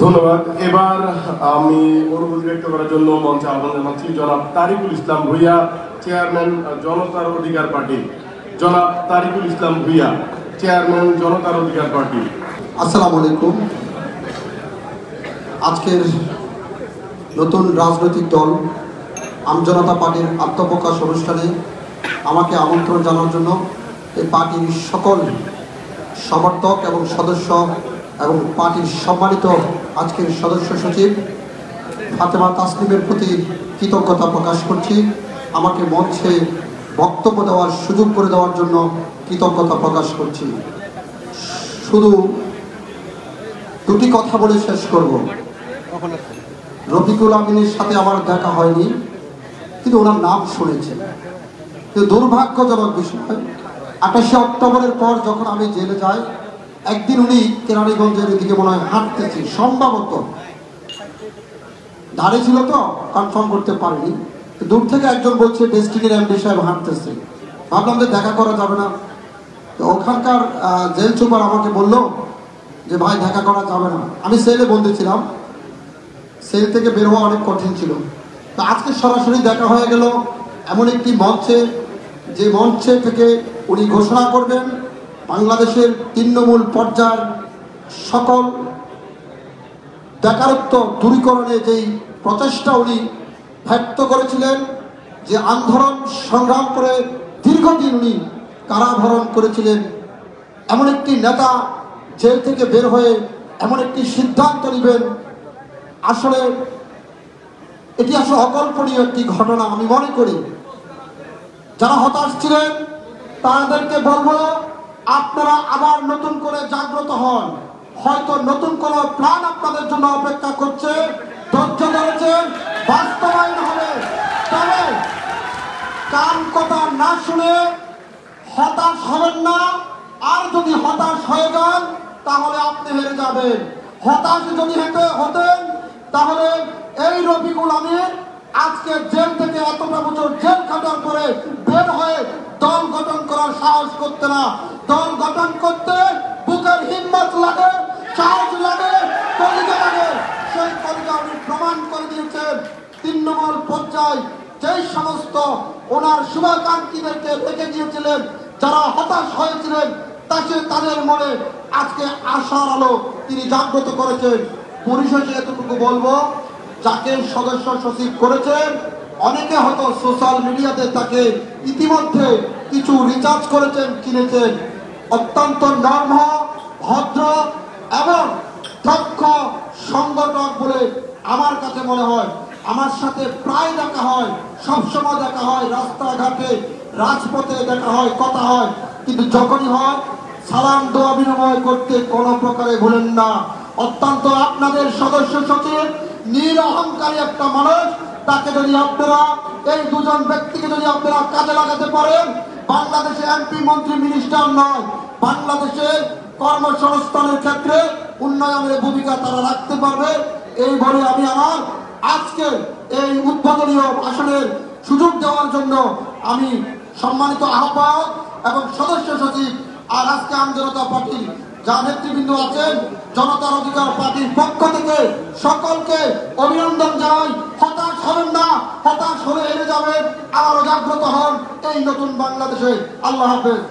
ধন্যবাদ। এবার আমি অনুভূতি ব্যক্ত করার জন্য মঞ্চে আহ্বান জানাচ্ছি জনাব তারিকুল ইসলাম ভূঁইয়া, চেয়ারম্যান জনতার অধিকার পার্টি। জনাব তারিকুল ইসলাম ভূঁইয়া, চেয়ারম্যান জনতার অধিকার পার্টি। আসসালামু আলাইকুম। আজকের নতুন রাজনৈতিক দল আমজনতা পার্টির আত্মপ্রকাশ অনুষ্ঠানে আমাকে আমন্ত্রণ জানার জন্য এই পার্টির সকল সমর্থক এবং সদস্য এবং পার্টির সম্মানিত আজকের সদস্য সচিব ফাতেমা তাসনিমের প্রতি কৃতজ্ঞতা প্রকাশ করছি। আমাকে মঞ্চে বক্তব্য দেওয়ার সুযোগ করে দেওয়ার জন্য কৃতজ্ঞতা প্রকাশ করছি। শুধু দুটি কথা বলে শেষ করব। রফিকুল আমিনের সাথে আমার দেখা হয়নি, কিন্তু ওনার নাম শুনেছে। কিন্তু দুর্ভাগ্যজনক বিষয়, 28 অক্টোবরের পর যখন আমি জেলে যাই, একদিন উনি কেরানীগঞ্জের দিকে মনে হয় হাঁটতেছি, সম্ভবত ধারে ছিল তো কনফার্ম করতে পারিনি। দূর থেকে একজন বলছে ডেস্টিনির এমডি সাহেব হাঁটতেছে। ভাবলাম যে দেখা করা যাবে না। তো ওখানকার জেল সুপার আমাকে বললো যে ভাই দেখা করা যাবে না। আমি সেলে বন্দি ছিলাম, সেল থেকে বের হওয়া অনেক কঠিন ছিল। তো আজকে সরাসরি দেখা হয়ে গেল এমন একটি মঞ্চে, যে মঞ্চে থেকে উনি ঘোষণা করবেন বাংলাদেশের তৃণমূল পর্যায়ের সকল বেকারত্ব দূরীকরণে যেই প্রচেষ্টা উনি ব্যক্ত করেছিলেন, যে আন্দোলন সংগ্রাম করে দীর্ঘদিন উনি কারাভরণ করেছিলেন, এমন একটি নেতা জেল থেকে বের হয়ে এমন একটি সিদ্ধান্ত নেবেন, আসলে এটি আসলে অকল্পনীয় একটি ঘটনা। আমি মনে করি যারা হতাশ ছিলেন তাদেরকে বলবো, আপনারা আবার নতুন করে জাগ্রত হন। হয়তো নতুন কোনো প্ল্যান আপনাদের জন্য অপেক্ষা করছে, ধৈর্য ধরেছেন, বাস্তবায়ন হবে। তবে কান কথা না শুনে হতাশ হবেন না। আর যদি হতাশ হয়ে যান তাহলে আপনি হেরে যাবেন। হতাশ যদি হতেন তাহলে এই রফিকুল আমিন আজকে জেল থেকে এতটা বছর জেল খাটার পরে বের হয়ে দল গঠন করার সাহস করতে না। দল গঠন করতে বুকের হিম্মত লাগে, সাহস লাগে, কলিজা লাগে। সেই কলিজা উনি প্রমাণ করে দিয়েছেন। তৃণমূল পর্যায়ে যেই সমস্ত ওনার শুভাকাঙ্ক্ষীদেরকে রেখে গিয়েছিলেন, যারা হতাশ হয়েছিলেন, তাদের মনে আজকে আশার আলো তিনি জাগ্রত করেছেন। পরিশেষে এতটুকু বলবো, যাকে সদস্য সচিব করেছেন, অনেকে হয়তো সোশ্যাল মিডিয়াতে তাকে ইতিমধ্যে কিছু রিচার্জ করেছেন, কিনেছেন। অত্যন্ত নর্ম, ভদ্র এবং দক্ষ সংগঠক বলে আমার কাছে মনে হয়। আমার সাথে প্রায় দেখা হয়, সবসময় দেখা হয়, রাস্তাঘাটে রাজপথে দেখা হয়, কথা হয়। কিন্তু যখনই হয় সালাম দোয়া বিনিময় করতে কোনো প্রকারে ভুলেন না। অত্যন্ত আপনাদের সদস্য সচিব নিরহংকারী একটা মানুষ। তাকে যদি আপনারা, এই দুজন ব্যক্তিকে যদি আপনারা কাজে লাগাতে পারেন, বাংলাদেশে এমপি মন্ত্রী মিনিস্টার নয়, বাংলাদেশের কর্মসংস্থানের ক্ষেত্রে উন্নয়নের ভূমিকা তারা রাখতে পারবে। এই বলে আমি আমার আজকে এই উদ্বোধনীয় ভাষণের সুযোগ দেওয়ার জন্য আমি সম্মানিত আহ্বায়ক এবং সদস্য সচিব আর আজকে আমজনতা পার্টি যা নেতৃবৃন্দ আছেন, জনতার অধিকার পার্টির পক্ষ থেকে সকলকে অভিনন্দন জানাই। হতাশ হবেন না, হতাশ হলে হেরে যাবেন। আরো জাগ্রত হন এই নতুন বাংলাদেশে। আল্লাহ হাফেজ।